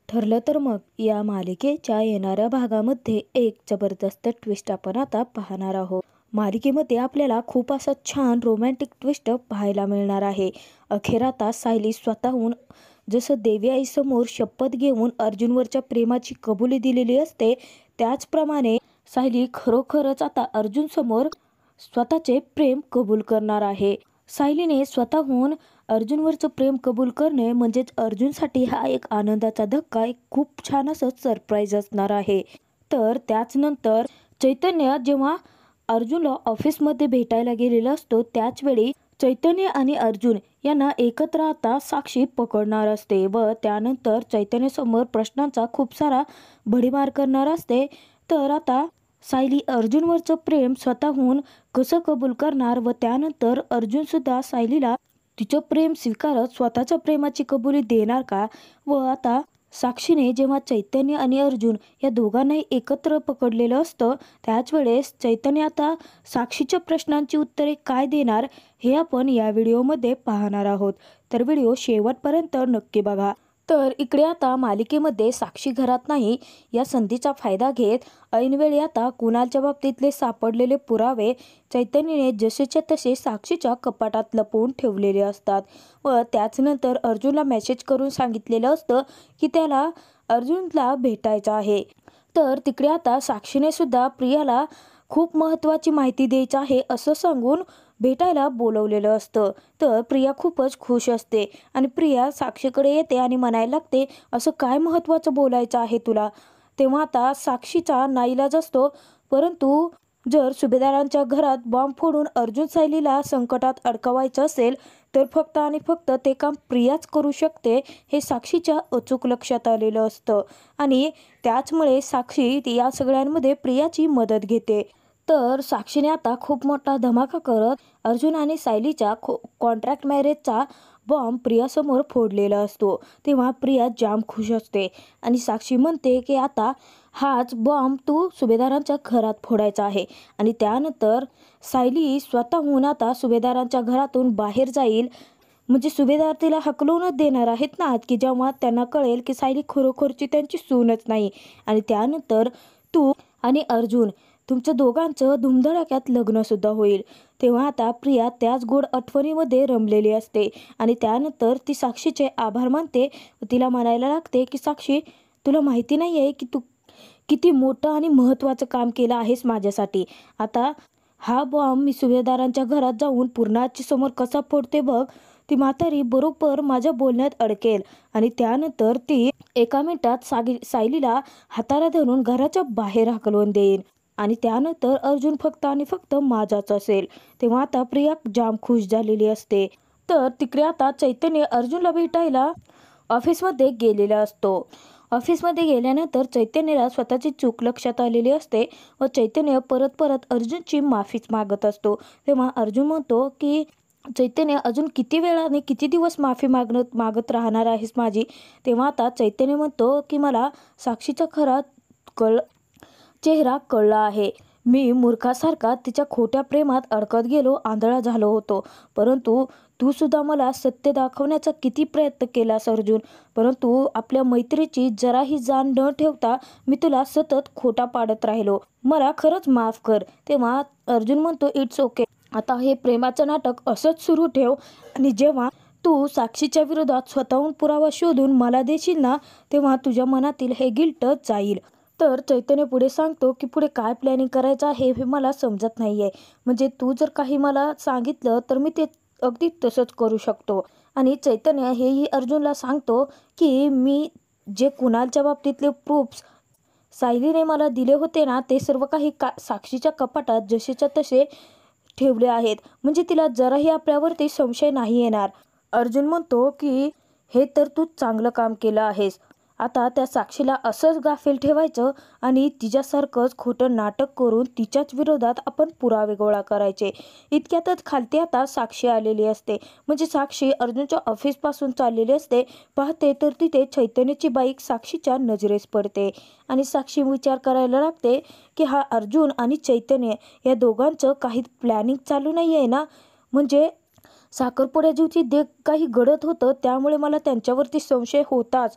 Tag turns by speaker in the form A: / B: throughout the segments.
A: ठरलं तर मग या मालिकेच्या येणाऱ्या भागामध्ये एक जबरदस्त ट्विस्ट आपण आता पाहणार आहोत। मालिकेमध्ये आपल्याला खूप असा छान रोमॅन्टिक ट्विस्ट पाहायला मिळणार आहे। अखेर आता सायली स्वतःहून जसं देवी आईसमोर शपथ घेऊन अर्जुनवरच्या प्रेमाची कबुली दिलेली असते, त्याचप्रमाणे सायली खरोखरच आता अर्जुन समोर स्वतःचे प्रेम कबूल करणार आहे। सायलीने स्वतःहून अर्जुनवरचं प्रेम कबूल करणे म्हणजेच अर्जुनसाठी हा एक आनंदाचा धक्का, एक खूप छान असं सरप्राईज असणार आहे। तर त्याच नंतर चैतन्य जेव्हा अर्जुनला ऑफिसमध्ये भेटायला गेलेला असतो, त्याचवेळी चैतन्य आणि अर्जुन यांना एकत्र आता साक्षी पकडणार असते व त्यानंतर चैतन्य समोर प्रश्नांचा खूप सारा भडीमार करणार असते। तर आता सायली अर्जुनवरचं प्रेम स्वतःहून कसं कबूल करणार व त्यानंतर अर्जुन सुद्धा सायलीला तिचं प्रेम स्वीकारत स्वतःच्या प्रेमाची कबुली देणार का? व आता साक्षीने जेव्हा चैतन्य आणि अर्जुन या दोघांनाही एकत्र पकडलेलं असतं, त्याच वेळेस चैतन्य आता साक्षीच्या प्रश्नांची उत्तरे काय देणार हे आपण या व्हिडिओमध्ये पाहणार आहोत। तर व्हिडिओ शेवटपर्यंत नक्की बघा। तर इकडे आता मालिकेमध्ये साक्षी घरात नाही या संधीचा फायदा घेत ऐनवेळी आता कुणालच्या बाबतीतले सापडलेले पुरावे चैतन्यने जसेच्या तसे साक्षीच्या कपाटात लपवून ठेवलेले असतात व त्याचनंतर अर्जुनला मेसेज करून सांगितलेलं असतं की त्याला अर्जुनला भेटायचं आहे। तर तिकडे आता साक्षीने सुद्धा प्रियाला खूप महत्त्वाची माहिती द्यायची आहे असं सांगून भेटायला बोलवलेलं असतं। तर प्रिया खूपच खुश असते आणि प्रिया साक्षीकडे येते आणि म्हणायला लागते, असं काय महत्त्वाचं बोलायचं आहे तुला? तेव्हा आता साक्षीचा नाईलाज असतो, परंतु जर सुभेदारांच्या घरात बॉम्ब फोडून अर्जुन सायलीला संकटात अडकवायचं असेल तर फक्त आणि फक्त ते काम प्रियाच करू शकते हे साक्षीच्या अचूक लक्षात आलेलं असतं आणि त्याचमुळे साक्षी या सगळ्यांमध्ये प्रियाची मदत घेते। तर साक्षीने आता खूप मोठा धमाका करत अर्जुन आणि सायलीच्या कॉन्ट्रॅक्ट मॅरेजचा बॉम्ब प्रियासमोर फोडलेला असतो। तेव्हा प्रिया जाम खुश असते आणि साक्षी म्हणते की आता हाच बॉम्ब तू सुभेदारांच्या घरात फोडायचा आहे आणि त्यानंतर सायली स्वतःहून आता सुभेदारांच्या घरातून बाहेर जाईल, म्हणजे सुभेदार तिला हकलूनच देणार आहेत ना, की जेव्हा त्यांना कळेल की सायली खरोखरची त्यांची सूनच नाही आणि त्यानंतर तू आणि अर्जुन तुमच्या दोघांचं धुमधडाक्यात लग्न सुद्धा होईल। तेव्हा आता प्रिया त्याच गोड आठवणीमध्ये रमलेली असते आणि त्यानंतर ती साक्षीचे आभार मानते व तिला म्हणायला लागते की साक्षी, तुला माहिती नाही आहे की तू किती मोठं आणि महत्त्वाचं काम केलं आहेस माझ्यासाठी। आता हा बॉम्ब मी सुभेदारांच्या घरात जाऊन पूर्णाची समोर कसा फोडते बघ, ती म्हातारी बरोबर माझ्या बोलण्यात अडकेल आणि त्यानंतर ती एका मिनिटात सायलीला हाताला धरून घराच्या बाहेर हाकलवून देईल आणि त्यानंतर अर्जुन फक्त आणि फक्त माझाच असेल। तेव्हा आता प्रिया जाम खुश झालेली असते। तर तिकडे आता चैतन्य अर्जुनला भेटायला ऑफिसमध्ये गेलेला असतो। ऑफिसमध्ये गेल्यानंतर चैतन्यला स्वतःची चूक लक्षात आलेली असते व चैतन्य परत परत अर्जुनची माफीच मागत असतो। तेव्हा अर्जुन म्हणतो की चैतन्य, अजून किती वेळाने किती दिवस माफी मागत राहणार आहेस माझी? तेव्हा आता चैतन्य म्हणतो की मला साक्षीचा खरा चेहरा कळला आहे। मी मूर्खासारखा तिच्या खोट्या प्रेमात अडकत गेलो, आंधळा झालो होतो, परंतु तू सुद्धा मला सत्य दाखवण्याचा किती प्रयत्न केलास अर्जुन, परंतु आपल्या मैत्रीची जराही जाण न ठेवता मी तुला सतत खोटा पाडत राहिलो, मला खरंच माफ कर। तेव्हा अर्जुन म्हणतो, इट्स ओके, आता हे प्रेमाचं नाटक असंच सुरू ठेव आणि जेव्हा तू साक्षीच्या विरोधात स्वतःहून पुरावा शोधून मला देशील ना, तेव्हा तुझ्या मनातील हे गिल्ट जाईल। तर चैतन्य पुढे सांगतो की पुढे काय प्लॅनिंग करायचं आहे हे मला समजत नाही आहे, म्हणजे तू जर काही मला सांगितलं तर मी ते अगदी तसंच करू शकतो। आणि चैतन्य हेही अर्जुनला सांगतो की मी जे कुणालच्या बाबतीतले प्रूफ्स सायलीने मला दिले होते ना, ते सर्व काही साक्षीच्या कपाटात जसेच्या तसे ठेवले आहेत, म्हणजे तिला जराही आपल्यावरती संशय नाही येणार। अर्जुन म्हणतो की हे तर तू चांगलं काम केलं आहेस, आता त्या साक्षीला असंच गाफील ठेवायचं आणि तिच्यासारखंच खोटं नाटक करून तिच्याच विरोधात आपण पुरावे गोळा करायचे। इतक्यातच खालती आता साक्षी आलेली असते, म्हणजे साक्षी अर्जुनच्या ऑफिसपासून चाललेली असते। पाहते तर तिथे चैतन्याची बाईक साक्षीच्या नजरेस पडते आणि साक्षी विचार करायला लागते की हा अर्जुन आणि चैतन्य या दोघांचं काही प्लॅनिंग चालू नाही आहे ना, म्हणजे साखरपुड्याची जे काही घडत होतं त्यामुळे मला त्यांच्यावरती संशय होताच,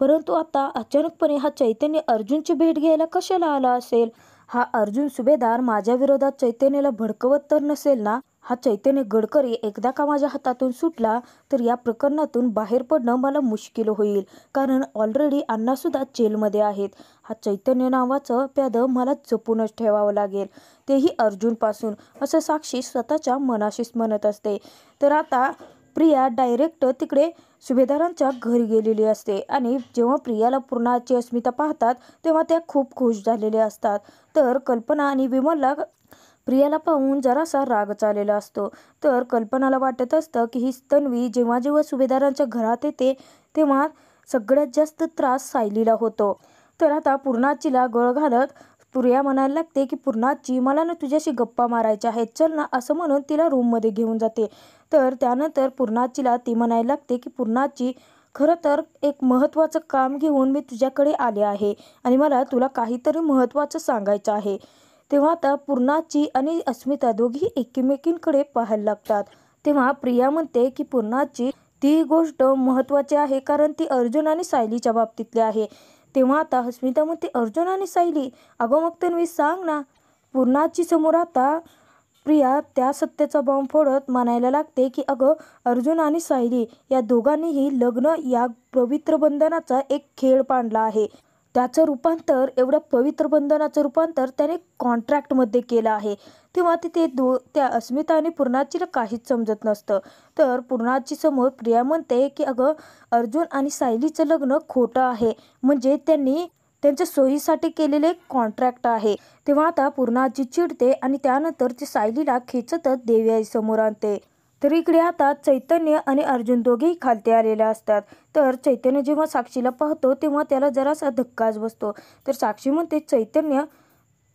A: परंतु आता अचानकपणे हा चैतन्य अर्जुनची भेट घ्यायला कशाला आला असेल? हा अर्जुन सुभेदार माझ्या विरोधात चैतन्याला भडकवत तर नसेल ना? हा चैतन्य गडकरी एकदा का माझ्या हातातून सुटला तर या प्रकरणातून बाहेर पडणं मला मुश्किल होईल, कारण ऑलरेडी अण्णासुद्धा जेलमध्ये आहेत. हा चैतन्य नावाचं प्याद मला जपूनच ठेवावं लागेल, तेही अर्जुनपासून, असं साक्षी स्वतःच्या मनाशीच म्हणत असते. तर आता प्रिया डायरेक्ट तिकडे सुभेदारांच्या घरी गेलेली असते आणि जेव्हा प्रियाला पूर्णाची अस्मिता पाहतात तेव्हा त्या खूप खुश झालेल्या असतात. तर कल्पना आणि विमलला प्रियाला पाहून जरासा राग आलेला असतो. तर कल्पनाला वाटत असतं की ही तन्वी जेव्हा जेव्हा सुभेदारांच्या घरात येते तेव्हा सगळ्यात जास्त त्रास सायलीला होतो. तर आता पूर्णाचीला गळ घालत प्रिया म्हणायला लागते की पूर्णाची, मला ना तुझ्याशी गप्पा मारायच्या आहेत, चल ना, असं म्हणून तिला रूममध्ये घेऊन जाते. तर त्यानंतर पूर्णाचीला ती म्हणायला लागते की पूर्णाची, खरं तर एक महत्त्वाचं काम घेऊन मी तुझ्याकडे आले आहे आणि मला तुला काहीतरी महत्त्वाचं सांगायचं आहे. तेव्हा आता पूर्णाची आणि अस्मिता दोघी एकमेकींकडे पाहायला लागतात. तेव्हा प्रिया म्हणते की पूर्णाची, ती गोष्ट महत्त्वाची आहे कारण ती अर्जुन आणि सायलीच्या बाबतीतली आहे. तेव्हा आता अस्मिता म्हणते, अर्जुन आणि सायली? अगं मग तन्वी सांग ना. पूर्णाची समोर आता प्रिया त्या सत्याचा बॉम्ब फोडत म्हणायला लागते की अगं, अर्जुन आणि सायली या दोघांनीही लग्न या पवित्र बंधनाचा एक खेळ पाडला आहे. त्याचं रूपांतर, एवढ्या पवित्र बंधनाचं रूपांतर त्याने कॉन्ट्रॅक्टमध्ये केलं आहे. तेव्हा तिथे त्या अस्मिता आणि पूर्णाचीला काहीच समजत नसतं. तर पूर्णाची समोर प्रिया म्हणते की अगं, अर्जुन आणि सायलीचं लग्न खोटं आहे, म्हणजे त्यांनी त्यांच्या सोयीसाठी केलेले कॉन्ट्रॅक्ट आहे. तेव्हा आता पूर्णाची चिडते आणि त्यानंतर ती सायलीला खेचतच देवी समोर आणते. तर इकडे आता चैतन्य आणि अर्जुन दोघेही खालते आलेले असतात. तर चैतन्य जेव्हा साक्षीला पाहतो तेव्हा त्याला जरासा धक्काच बसतो. तर साक्षी म्हणते, चैतन्य,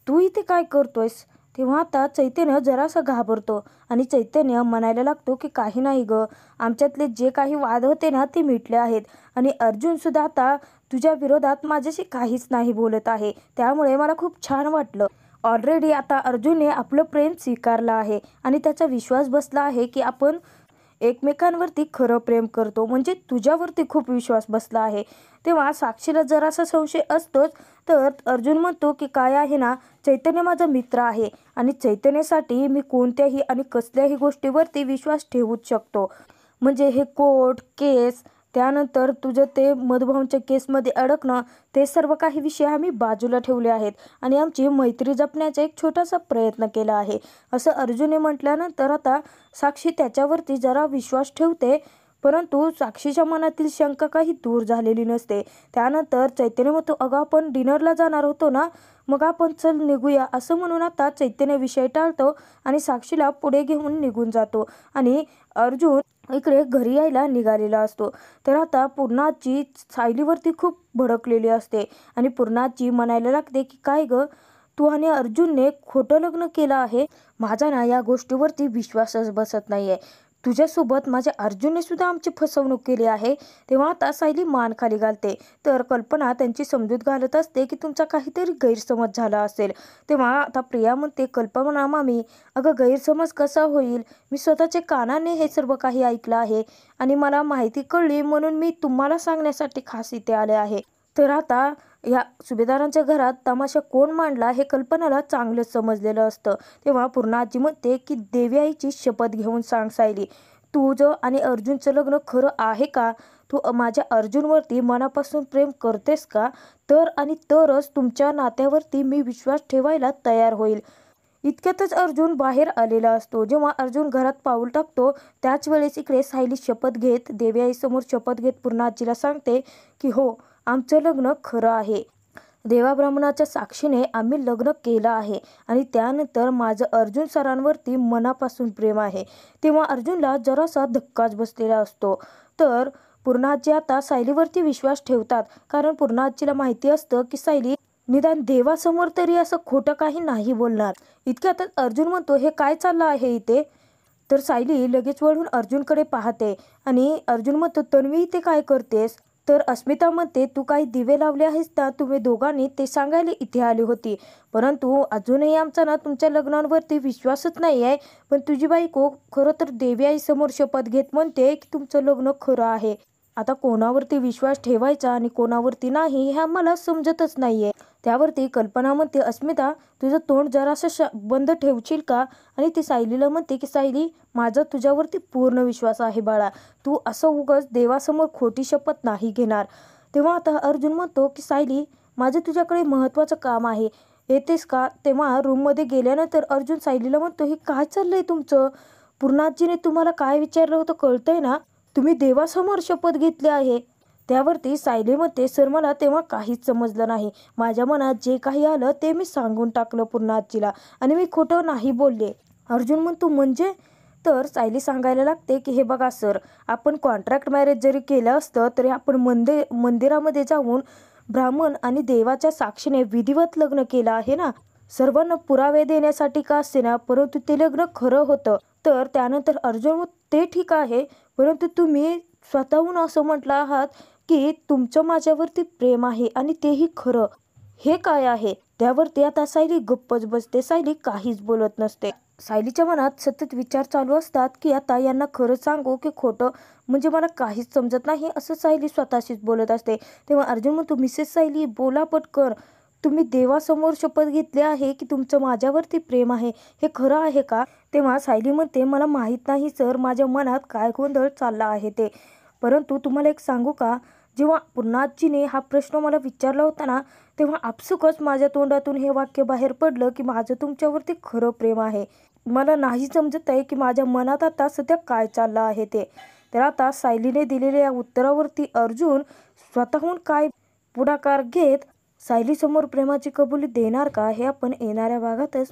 A: तू इथे काय करतोयस? तेव्हा आता चैतन्य जरासा घाबरतो आणि चैतन्य म्हणायला लागतो की काही नाही ग, आमच्यातले जे काही वाद होते ना ते मिटले आहेत आणि अर्जुन सुद्धा आता तुझ्या विरोधात माझ्याशी काहीच नाही बोलत आहे, त्यामुळे मला खूप छान वाटलं. ऑलरेडी आता अर्जुनने आपलं प्रेम स्वीकारलं आहे आणि त्याचा विश्वास बसला आहे की आपण एकमेकांवरती खरं प्रेम करतो, म्हणजे तुझ्यावरती खूप विश्वास बसला आहे. तेव्हा साक्षीला जरासा संशय असतोच. तर अर्जुन म्हणतो की काय आहे ना, चैतन्य माझा मित्र आहे आणि चैतन्यासाठी मी कोणत्याही आणि कसल्याही गोष्टीवरती विश्वास ठेवूच शकतो. म्हणजे हे कोर्ट केस, त्यानंतर तुझं ते मधुभाऊंच्या केसमध्ये अडकणं, ते सर्व काही विषय आम्ही बाजूला ठेवले आहेत आणि आमची मैत्री जपण्याचा एक छोटासा प्रयत्न केला आहे, असं अर्जुनने म्हटल्यानंतर आता साक्षी त्याच्यावरती जरा विश्वास ठेवते. परंतु साक्षीच्या मनातील शंका काही दूर झालेली नसते. त्यानंतर चैतन्य म्हणतो, अगं आपण डिनरला जाणार होतो ना, मग आपण चल निघूया, असं म्हणून आता चैतन्य विषय टाळतो आणि साक्षीला पुढे घेऊन निघून जातो आणि अर्जुन इकडे घरी यायला निघालेला असतो. तर आता पूर्णाची सायलीवरती खूप भडकलेली असते आणि पूर्णाची म्हणायला लागते की काय ग, तू आणि अर्जुनने खोटं लग्न केलं आहे, माझा ना या गोष्टीवरती विश्वासच बसत नाहीये. तुझ्यासोबत माझ्या अर्जुनने सुद्धा आमची फसवणूक केली आहे. तेव्हा आता सायली मान खाली घालते. तर कल्पना त्यांची समजूत घालत असते की तुमचा काहीतरी गैरसमज झाला असेल. तेव्हा आता प्रिया म्हणते, कल्पना मामी, अगं गैरसमज कसा होईल, मी स्वतःच्या कानाने हे सर्व काही ऐकलं आहे आणि मला माहिती कळली म्हणून मी तुम्हाला सांगण्यासाठी खास इथे आले आहे. तर आता या सुभेदारांच्या घरात तमाशा कोण मांडला हे कल्पनाला चांगलंच समजलेलं असतं. तेव्हा पूर्णाजी म्हणते की देवी आईची शपथ घेऊन सांग सायली, तुझं आणि अर्जुनचं लग्न खरं आहे का? तू माझ्या अर्जुनवरती मनापासून प्रेम करतेस का? तर आणि तरच तुमच्या नात्यावरती मी विश्वास ठेवायला तयार होईल. इतक्यातच अर्जुन बाहेर आलेला असतो. जेव्हा अर्जुन घरात पाऊल टाकतो त्याच वेळेस इकडे सायली शपथ घेत देवी आईसमोर शपथ घेत पूर्णाजीला सांगते की हो, आमचं लग्न खरं आहे. देवा ब्राह्मणाच्या साक्षीने आम्ही लग्न केलं आहे आणि त्यानंतर माझं अर्जुन सरांवरती मनापासून प्रेम आहे. तेव्हा अर्जुनला जरासा धक्काच बसलेला असतो. तर पूर्णाजी आता सायलीवरती विश्वास ठेवतात, कारण पूर्णाजीला माहिती असतं की सायली निदान देवासमोर तरी असं खोटं काही नाही बोलणार. इतक्यातच अर्जुन म्हणतो, हे काय चाललं आहे इथे? तर सायली लगेच वळून अर्जुनकडे पाहते आणि अर्जुन म्हणतो, तन्वी इथे काय करतेस? तर अस्मिता म्हणते, तू काही दिवे लावले आहेस ना, तुम्ही दोघांनी ते सांगायला इथे आली होती, परंतु अजूनही आमचा ना तुमच्या लग्नांवरती विश्वासच नाही आहे. पण तुझी बायको खरं तर देवी आई समोर शपथ घेत म्हणते की तुमचं लग्न खरं आहे. आता कोणावरती विश्वास ठेवायचा आणि कोणावरती नाही हे आम्हाला समजतच नाहीये. त्यावरती कल्पना म्हणते, अस्मिता तुझं तोंड जरासं बंद ठेवशील का? आणि ती सायलीला म्हणते की सायली, माझा तुझ्यावरती पूर्ण विश्वास आहे बाळा, तू असं उगाच देवासमोर खोटी शपथ नाही घेणार. तेव्हा आता अर्जुन म्हणतो की सायली, माझं तुझ्याकडे महत्त्वाचं काम आहे, येतेस का? तेव्हा रूममध्ये गेल्यानंतर अर्जुन सायलीला म्हणतो, हे काय चाललंय तुमचं? पूर्णाजीने तुम्हाला काय विचारलं होतं कळतंय ना? तुम्ही देवासमोर शपथ घेतली आहे. त्यावरती सायली म्हणते, सर मला तेव्हा काहीच समजलं नाही. माझ्या मनात जे काही आलं ते मी सांगून टाकलं पूर्णाजीला आणि मी खोटं नाही बोलले. अर्जुन म्हणतो म्हणजे? तर सायली सांगायला लागते की हे बघा सर, आपण कॉन्ट्रॅक्ट मॅरेज जरी केलं असतं तरी आपण मंदिरामध्ये जाऊन ब्राह्मण आणि देवाच्या साक्षीने विधिवत लग्न केलं आहे ना. सर्वांना पुरावे देण्यासाठी का असेना, परंतु ते लग्न खरं होतं. तर त्यानंतर अर्जुन, ते ठीक आहे, परंतु तुम्ही स्वतःहून असं म्हटलं आहात की तुमचं माझ्यावरती प्रेम आहे आणि तेही खरं, हे काय आहे? त्यावरती आता सायली गप्पच बसते. सायली काहीच बोलत नसते. सायलीच्या मनात सतत विचार चालू असतात की आता यांना खरं सांगू की खोटं, म्हणजे मला काहीच समजत नाही, असं सायली स्वतःशीच बोलत असते. तेव्हा अर्जुन म्हणतो, मिसेस सायली बोला पटकन, तुम्ही देवासमोर शपथ घेतली आहे की तुमचं माझ्यावरती प्रेम आहे, हे खरं आहे का? तेव्हा सायली म्हणते, मला माहीत नाही सर, माझ्या मनात काय गोंधळ चालला आहे ते. परंतु तुम्हाला एक सांगू का, जेव्हा पूर्णाजीने हा प्रश्न मला विचारला होता ना, तेव्हा आपसुकच माझ्या तोंडातून हे वाक्य बाहेर पडलं की माझं तुमच्यावरती खरं प्रेम आहे. मला नाही समजत आहे की माझ्या मनात आता सध्या काय चाललं आहे ते. तर आता सायलीने दिलेल्या या उत्तरावरती अर्जुन स्वतःहून काय पुढाकार घेत सायलीसमोर प्रेमाची कबुली देणार का, हे आपण येणाऱ्या भागातच